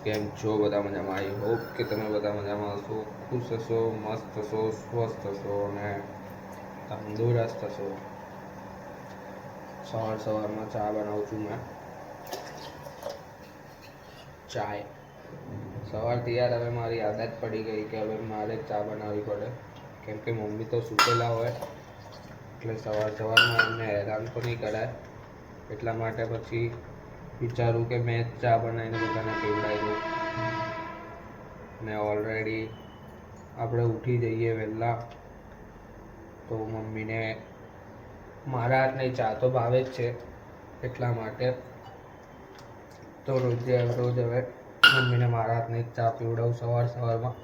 કેમ છો બધા મજામાં? આઈ હોપ કે તમે બધા મજામાં હશો, ખુશ હશો, મસ્ત હશો, સ્વસ્થ હશો અને તંદુરસ્ત હશો. સવારમાં ચા બનાવું છું મેં. ચાય સવારથી યાર હવે મારી આદત પડી ગઈ કે હવે મારે ચા બનાવવી પડે, કેમ કે મમ્મી તો સૂતેલા હોય એટલે સવારમાં એમને હેરાન તો નહીં કરાય. એટલા માટે પછી વિચારું કે મેં ચા બનાવીને બધાને પીવડાવી દઉં. ને ઓલરેડી આપણે ઉઠી જઈએ વહેલા તો મમ્મીને મારા હાથની ચા તો ભાવે જ છે, એટલા માટે તો રોજ હવે મમ્મીને મારા હાથની ચા પીવડાવું સવારમાં.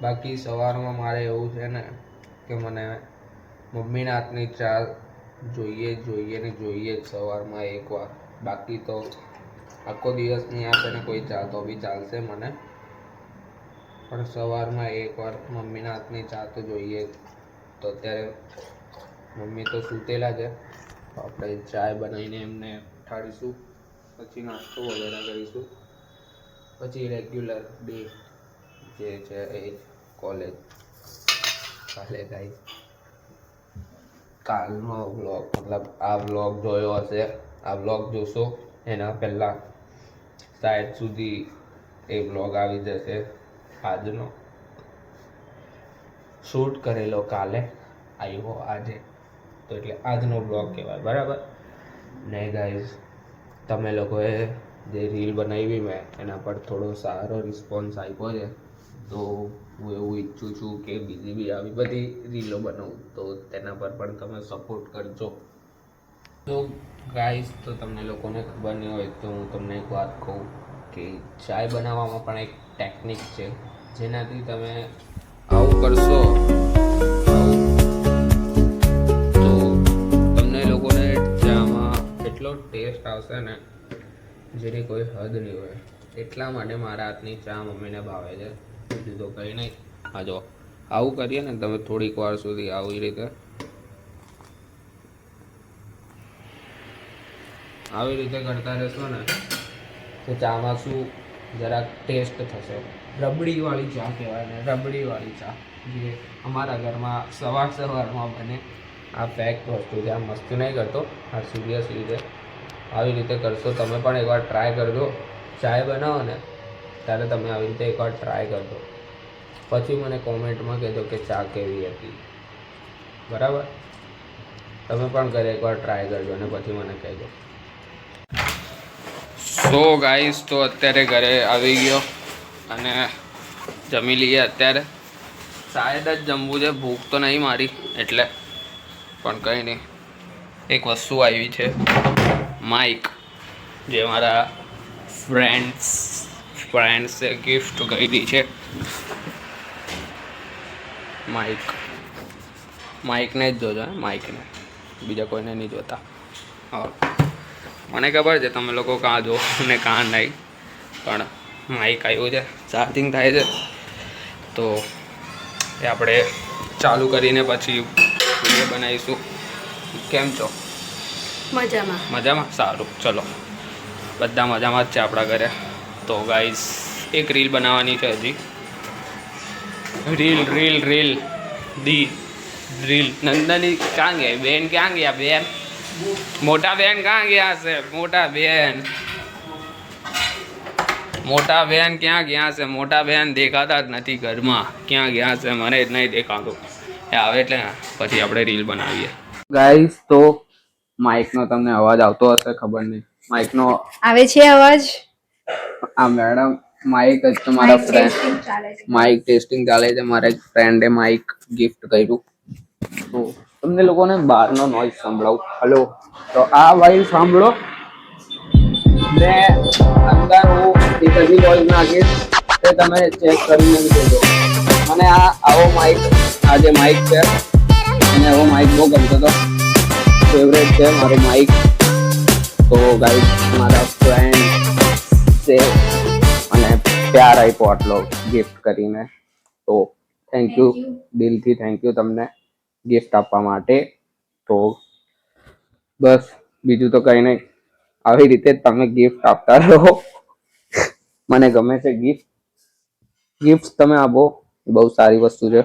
બાકી સવારમાં મારે એવું છે ને કે મને મમ્મીના હાથની ચા જોઈએ જ સવારમાં એકવાર. બાકી તો આખો દિવસ નહીં આપે ને કોઈ ચા તો બી ચાલશે મને, પણ સવારમાં એકવાર મમ્મીના હાથની ચા તો જોઈએ જ. તો અત્યારે મમ્મી તો સૂતેલા છે, આપણે ચાય બનાવીને એમને ઉઠાડીશું, પછી નાસ્તો વગેરે કરીશું, પછી રેગ્યુલર ડે જે છે એ કોલેજ. કાલનો વ્લોગ મતલબ આ વ્લોગ જોયો હશે, આ વ્લોગ જોશો એના પહેલાં શાયદ સુધી એ વ્લોગ આવી જશે. આજનો શૂટ કરેલો કાલે આવ્યો આજે, તો એટલે આજનો બ્લોગ કહેવાય, બરાબર ને ગાઈઝ? તમે લોકોએ જે રીલ બનાવી મેં એના પર થોડો સારો રિસ્પોન્સ આપ્યો છે, તો હું એવું ઈચ્છું છું કે બીજી બી આવી બધી રીલો બનાવું, તો તેના પર પણ તમે સપોર્ટ કરજો. તો ગાઈઝ, તો તમને લોકોને ખબર નહીં હોય તો હું તમને એક વાત કહું કે ચાય બનાવવામાં પણ એક ટેકનિક છે, જેનાથી તમે આવું કરશો તો તમને લોકોને ચામાં એટલો ટેસ્ટ આવશે ને જેની કોઈ હદ નહીં હોય. એટલા માટે મારા હાથની ચા મમ્મીને ભાવે છે, બીજું તો કંઈ નહીં. હા, જો આવું કરીએ ને તમે થોડીક વાર સુધી આવી રીતે કરતા રહેશો ને તો ચામાં શું જરાક ટેસ્ટ થશે. રબડીવાળી ચા કહેવાય ને, રબડીવાળી ચા જે અમારા ઘરમાં સવારમાં બને. આ ફેક્ટ વસ્તુ છે, આ મસ્તી નહીં કરતો, આ સિરિયસલી છે. આવી રીતે કરશો તમે પણ એકવાર ટ્રાય કરજો. ચાય બનાવો ને ત્યારે તમે આવી રીતે એકવાર ટ્રાય કરજો, પછી મને કોમેન્ટમાં કહેજો કે ચા કેવી હતી, બરાબર? તમે પણ ઘરે એકવાર ટ્રાય કરજો અને પછી મને કહેજો. સો ગાઈસ, તો અત્યારે ઘરે આવી ગયો અને જમી લઈએ. અત્યારે શાયદ જ જમવું છે, ભૂખ તો નહીં મારી એટલે, પણ કંઈ નહીં. એક વસ્તુ આવી છે, માઇક, જે મારા ફ્રેન્ડ્સે ગિફ્ટ કરી છે. માઇકને જ જોજો, માઇકને, બીજા કોઈને નહીં જોતા. હા, મને ખબર છે તમે લોકો કાં જો ને કાં નહીં, પણ માઇક આવ્યું છે, ચાર્જિંગ થાય છે, તો એ આપણે ચાલુ કરીને પછી વિડીયો બનાવીશું. કેમ છો? મજામાં? સારું, ચલો, બધા મજામાં જ છે આપણા ઘરે. તો ગાઈઝ, એક રીલ બનાવવાની છે હજી. રીલ નંદની ક્યાં ગયા? બેન ક્યાં ગયા? બેન, મોટા બેન ક્યાં ગયા છે? મોટા બેન ક્યાં ગયા છે? મોટા બેન દેખાતા જ નથી ઘરમાં, ક્યાં ગયા છે મને જ નહીં દેખાતું. એ આવે એટલે પછી આપણે રીલ બનાવીએ. ગાઈસ, તો માઇકનો તમને અવાજ આવતો હશે, ખબર નહીં. માઇકનો આવે છે અવાજ? આ મેડમ માઇક જ તમારા ફ્રેન્ડ માઇક ટેસ્ટિંગ ચાલે છે. મારા એક ફ્રેન્ડે માઇક ગિફ્ટ કર્યું, તો તમને લોકોને બહારનો નોઈઝ સંભળાવું. હલો, તો આ ભાઈ સાંભળો, ને અંદર હું એક હજી વોઇસ નાખીશ, તે તમે ચેક કરીને જોજો. મને આવો માઇક, આ જે માઇક છે અને આવો માઇક બહુ ગમતો હતો, ફેવરેટ છે મારો માઇક. તો ગાઈસ, મારા ફ્રેન્ડ છે અને પ્યાર આપ્યો આટલો ગિફ્ટ કરીને, તો થેન્ક યુ, દિલથી થેન્ક યુ તમને ગિફ્ટ આપવા માટે. તો બસ, બીજું તો કંઈ નહીં. આવી રીતે તમે ગિફ્ટ આપતા રહો, મને ગમે છે ગિફ્ટ તમે આપો એ બહુ સારી વસ્તુ છે,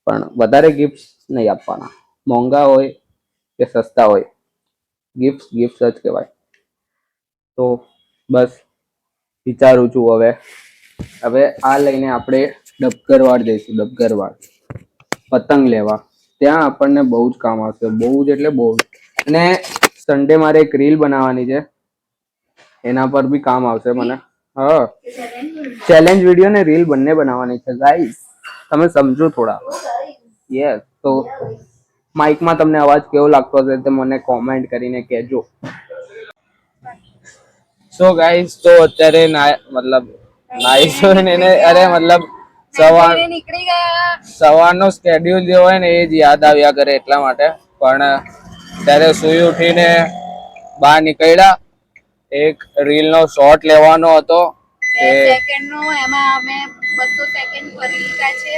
પણ વધારે ગિફ્ટ નહીં આપવાના. મોંઘા હોય કે સસ્તા હોય, ગિફ્ટ જ કહેવાય. તો બસ વિચારું છું હવે આ લઈને આપણે ડબગરવાડ જઈશું. ડબગરવાડ પતંગ લેવા. ત્યાં આપણને બહુ જ કામ આવશે, બહુ જ એટલે બહુ જ. અને સન્ડે મારે એક રીલ બનાવવાની છે, એના પર બી કામ આવશે મને. હા, ચેલેન્જ વિડીયો ને રીલ બંને બનાવવાની છે ગાઈસ, તમે સમજો થોડા. યસ, તો માઇકમાં તમને અવાજ કેવો લાગતો હશે તે મને કોમેન્ટ કરીને કહેજો. સો ગાઈસ, તો અત્યારે મતલબ સવારનો સ્કેડ્યુલ જે હોય ને એ જ યાદ આવ્યા કરે, એટલા માટે. પણ ત્યારે સુઈ ઉઠીને બહાર નીકળ્યા. એક રીલ નો શોટ લેવાનો હતો, 2 સેકન્ડ નો. એમાં અમે 200 સેકન્ડ કરી લીધા છે.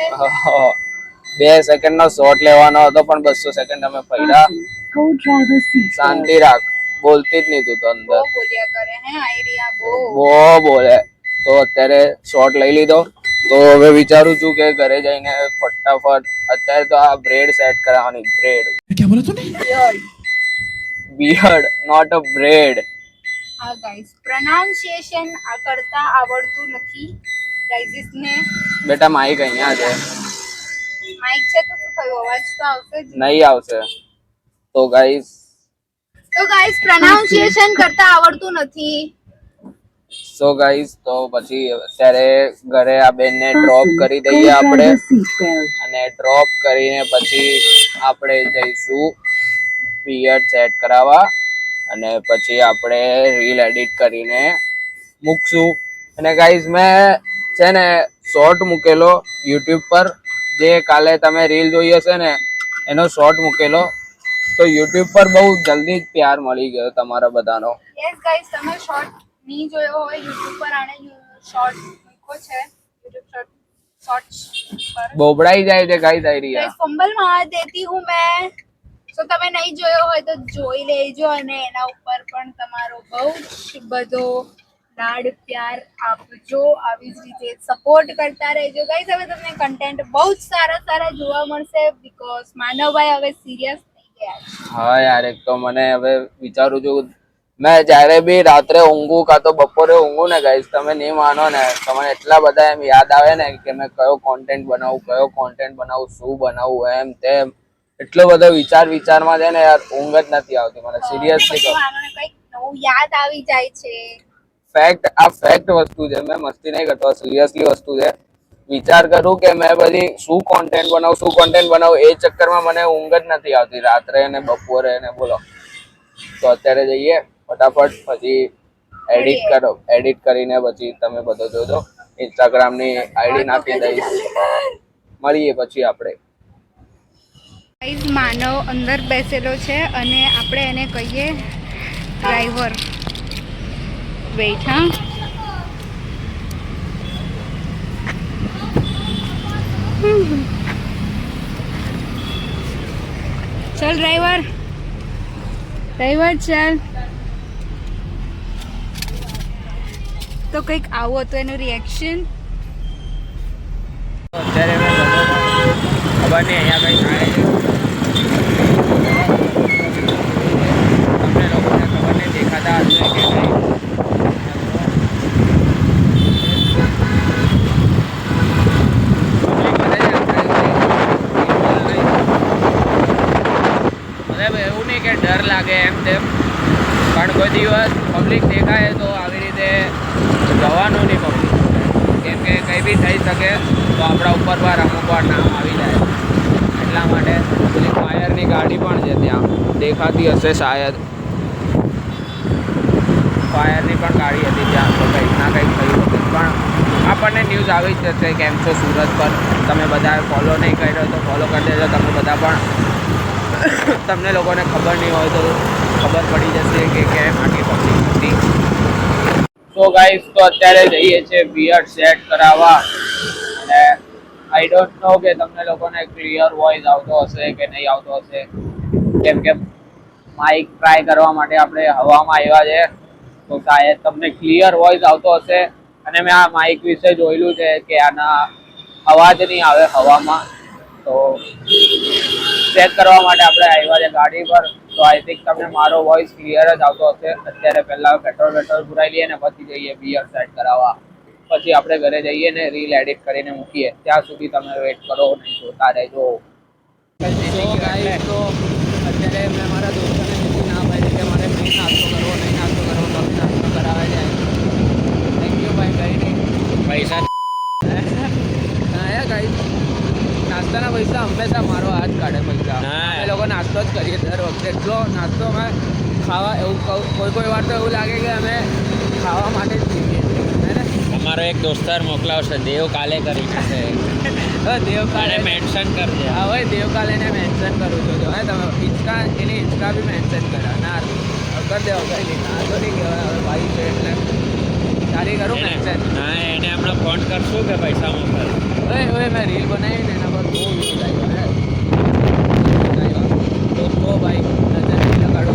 2 સેકન્ડ નો શોટ લેવાનો હતો, પણ 200 સેકન્ડ અમે પડ્યા. શાંતિ રાખ, બોલતી જ નહીં તું તો. અંદર બોલ્યા કરે હે આઈડિયા બહુ બોલે. તો અત્યારે શોટ લઈ લીધો, તો હવે વિચારું છું કે ઘરે જઈને ફટાફટ અત્યારે તો આ બ્રેડ સેટ કરાવવાની. બ્રેડ क्या बोला तूने? Beard not a bread. હા ગાઈસ, પ્રોનાઉન્સિએશન આ કરતા આવડતું નથી ગાઈસ ને. બેટા માઈક અહીંયા છે. માઈક છે તો શું થયું, અવાજ તો આવશે જ. નહીં આવશે. તો ગાઈસ પ્રોનાઉન્સિએશન કરતા આવડતું નથી. સો ગાઈસ, તો પછી અત્યારે ઘરે આ બેનને ડ્રોપ કરી દઈએ આપણે, અને ડ્રોપ કરીને પછી આપણે જઈશું બિયર્ડ સેટ કરાવવા, અને પછી આપણે રીલ એડિટ કરીને મૂકશું. અને ગાઈઝ મેં છે ને શોર્ટ મૂકેલો યુટ્યુબ પર, જે કાલે તમે રીલ જોઈ હશે ને એનો શોર્ટ મૂકેલો. તો યુટ્યુબ પર બહુ જલ્દી જ પ્યાર મળી ગયો તમારા બધાનો. યસ ગાઈઝ, તમે શોર્ટ નહીં જોયો હોય યુટ્યુબ પર, આને શોર્ટ મૂકો છે યુટ્યુબ શોર્ટ્સ પર. બોબડાઈ જાય છે ગાઈઝ આઈડિયા. ફંબલ માર દેતી હું મેં. તો તમે નહીં જોયો હોય તો જોઈ લેજો, અને એના ઉપર પણ તમારો બહુ જ બધો લાડ પ્યાર આપજો. આવી જ રીતે સપોર્ટ કરતા રહેજો ગાઈઝ. હવે તમને કન્ટેન્ટ બહુ જ સારા જોવા મળશે, બીકોઝ માનવભાઈ હવે સિરિયસ થઈ ગયા છે. હા યાર, એક તો મને હવે વિચારું છું, મેં જ્યારે બી રાત્રે ઊંઘું કાં તો બપોરે ઊંઘું ને ગાઈઝ, તમે નહીં માનો ને, તમને એટલા બધા એમ યાદ આવે ને કે મેં કયો કોન્ટેન્ટ બનાવું, શું બનાવું, એમ તેમ. એટલો બધો વિચારમાં છે ને યાર, ઊંઘ જ નથી આવતી મને. સિરિયસલી કહું, યાદ આવી જાય છે. ફેક્ટ વસ્તુ છે, મેં મસ્તી નહીં કરતો, સિરિયસલી વસ્તુ છે. વિચાર કરું કે મેં બધી શું કોન્ટેન્ટ બનાવું, એ ચક્કરમાં મને ઊંઘ જ નથી આવતી રાત્રે ને બપોરે ને. બોલો. તો અત્યારે જઈએ ફટાફટ, પછી એડિટ કરીને પછી તમે બધો જોજો. ઇન્સ્ટાગ્રામની આઈડી નાખી દઈશ. મળીએ પછી આપણે. માનવ અંદર બેસેલો છે અને આપણે એને કહીએ ડ્રાઈવર. વેઇટ, હા. ચલ ડ્રાઈવર ચાલ. તો કંઈક આવો તો એનું રિએક્શન. અત્યારે ખબર નહીં અહીંયા કંઈ થાય છે. તમને લોકોને ખબર નહીં દેખાતા હશે કે નહીં. એવું નહીં કે ડર લાગે એમ તેમ, પણ કોઈ દિવસ પબ્લિક દેખાય તો આવી રીતે જવાનું નહીં પબ્લિક, કેમ કે કંઈ બી થઈ શકે તો આપણા ઉપર પર અમુક વાર નામ આવી જાય. એટલા માટે પેલી ફાયરની ગાડી પણ છે ત્યાં, દેખાતી હશે શાયદ. ફાયરની પણ ગાડી હતી ત્યાં, તો કંઈક ના કંઈક થયું હતું. પણ આપણને ન્યૂઝ આવી જ જશે. કેમ છો સુરત પર, તમે બધા ફોલો નહીં કર્યો તો ફોલો કરી દેજો. તમે બધા પણ, તમને લોકોને ખબર નહીં હોય તો ખબર પડી જશે કે કેમ આટલી પબ્લિક હતી. તો ગાઈસ, તો અત્યારે જઈએ છીએ બિયર્ડ સેટ કરાવવા, અને આઈ ડોન્ટ નો કે તમને લોકોને ક્લિયર વોઇસ આવતો હશે કે નહીં આવતો હશે, કેમ કે માઇક ટ્રાય કરવા માટે આપણે હવામાં આવ્યા છે. તો શાયદ તમને ક્લિયર વોઇસ આવતો હશે, અને મેં આ માઇક વિશે જોયેલું છે કે આના અવાજ નહીં આવે હવામાં, તો ચેક કરવા માટે આપણે આવ્યા છે ગાડી પર. તો આઈ થિંક તમને મારો વોઇસ ક્લિયર જ આવતો હશે. અત્યારે પહેલા પેટ્રોલ પુરાઈ લઈએ ને પછી જઈએ બિયર સેટ કરાવવા. પછી આપણે ઘરે જઈએ ને રીલ એડિટ કરીને મૂકીએ. ત્યાં સુધી તમે વેટ કરો, નહીં જોતા રહેજો. તો ગાઈસ, તો અત્યારે મેં મારા દોસ્તને કીધું ના ભાઈ કે મારે નહીં નાસ્તો કરવો તો નાસ્તો કરાવે છે. થેન્ક યુ ભાઈ, કઈ નહીં પૈસા હા ગાઈસ, નાસ્તાના પૈસા હંમેશા મારો હાથ કાઢે પૈસા. એ લોકો નાસ્તો જ કરીએ દર વખતે. એટલો નાસ્તો અમે ખાવા એવું કોઈ વાર તો એવું લાગે કે અમે ખાવા માટે જ જઈએ. અમારો એક દોસ્તાર મોકલાવશે, દેવ કાલે કરી છે. દેવ કાલે મેન્શન કરજે. હા ભાઈ, દેવ કાલે ને મેન્શન કરું છું. જો તમે ઇન્સ્ટા, એની ઇન્સ્ટા બી મેન્શન કર્યા ના કરી દેવો. કઈ નહીં, ના તો નહીં કહેવાય. હવે ભાઈ છે એટલે તારી કરું મેન્શન. હા, એને હમણાં ફોન કરશું કે પૈસા મોકલ. હવે મેં રીલ બનાવી ને એના પર બહુ વ્યૂઝ આવ્યો તો ભાઈ નજર નહીં લગાડો.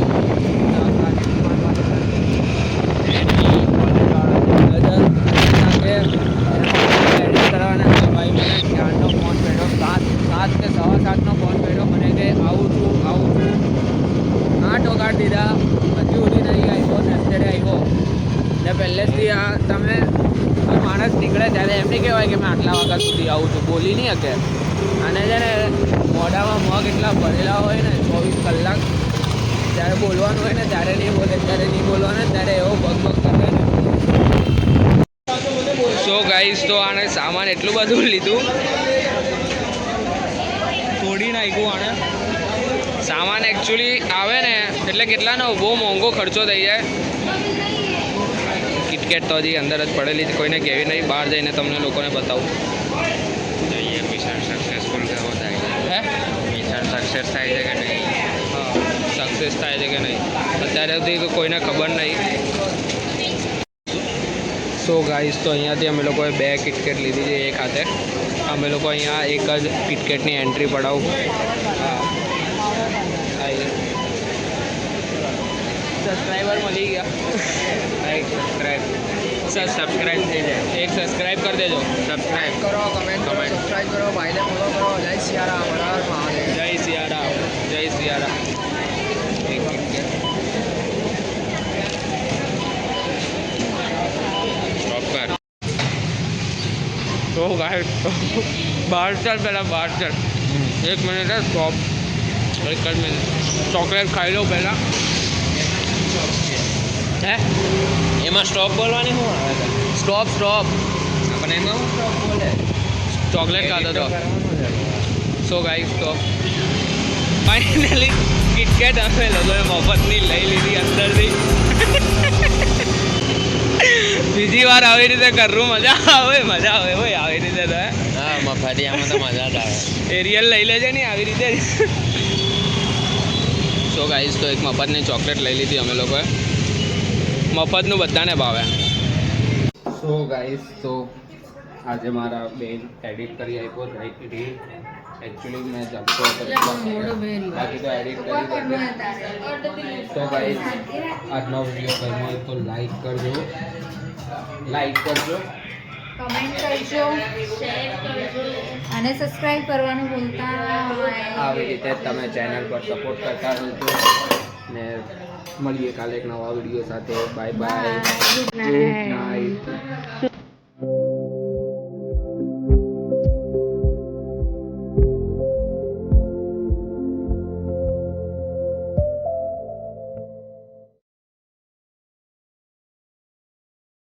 દીધા હજી સુધી નહીં આવ્યો ને અત્યારે આવ્યો ને. પહેલેથી આ તમે માણસ નીકળે ત્યારે એમ નહીં કહેવાય કે મેં આટલા વાગ્યા સુધી આવું છું, બોલી નહીં શકે. અને છે ને મોઢામાં મગ એટલા ભરેલા હોય ને 24 કલાક, જ્યારે બોલવાનું હોય ને ત્યારે નહીં બોલે, ત્યારે નહીં બોલવાનું ત્યારે એવો ભગભગ કરે ને. સો ગાઈસ, તો આને સામાન એટલું બધું લીધું, તોડી નાખ્યું આને. સામાન એકચ્યુઅલી આવે ને એટલે કેટલાનો બહુ મોંઘો ખર્ચો થઈ જાય. કિટકેટ તો હજી અંદર જ પડેલી છે, કોઈને કહેવી નહીં. બહાર જઈને તમને લોકોને બતાવું. જોઈએ મિશન સક્સેસફુલ કેવો થાય છે. હે, મિશન સક્સેસ થાય છે કે નહીં? હા, સક્સેસ થાય છે કે નહીં અત્યારે સુધી તો કોઈને ખબર નહીં. સો ગાઈસ, તો અહીંયાથી અમે લોકોએ 2 કિટકેટ લીધી છે એક હાથે. અમે લોકો અહીંયા એક જ કિટકેટની એન્ટ્રી પડાવું. સબસ્ક્રાઈબર મળી ગયા. સબસ્ક્રાઈબ થઈ જાય. એક સબસ્ક્રાઈબ કરી દેજો. સબસ્ક્રાઈબ કરો, કમેન્ટ કરો, સબસ્ક્રાઈબ કરો, ભાઈને ફોલો કરો. જય સિયારામ, હર હર મહાદેવ. જય સિયારામ, જય સિયારામ. એક કિટકેટ સ્ટોપ કર. તો ગાઈસ, બહાર ચાલ, પહેલાં બહાર ચાલ. 1 મિનિટ સ્ટોપ. એક જ મિનિટ ચોકલેટ ખાઈ લો પહેલાં. હે, એમાં સ્ટોપ બોલવાની શું આવે છે? Stop stop. પણ એમાં હું સ્ટોપ બોલે? ચોકલેટ ખાધો તો. સો ગાઈસ, તો ફાઇનલી કિટકેટ અમે લોકોએ મફતની લઈ લીધી અંદરથી. બીજી વાર આવી રીતે કરવું મજા આવે ભાઈ, આવી રીતે તો. હા, મફતિયામાં તો મજા જ આવે. એરિયલ લઈ લેજે ને આવી રીતે. સો ગાઈસ, તો એક મફતની ચોકલેટ લઈ લીધી અમે લોકોએ. મફતનું બધાને ભાવે. સો ગાઈસ, તો આજે મારા બેન એડિટ કરી આપ્યો રીલ. એકચ્યુઅલી મેં જમતો હતો બાકી તો એડિટ કરી. તો ગાઈસ, આજનો વિડીયો ગમ્યો હોય તો લાઈક કરજો, કમેન્ટ કરજો, અને સબસ્ક્રાઇબ કરવાનું ભૂલતા નહીં. આવી રીતે તમે ચેનલ પર સપોર્ટ કરતા રહેજો ને મળીએ કાલે એક નવા વિડીયો સાથે. Bye bye, Good good night. Night.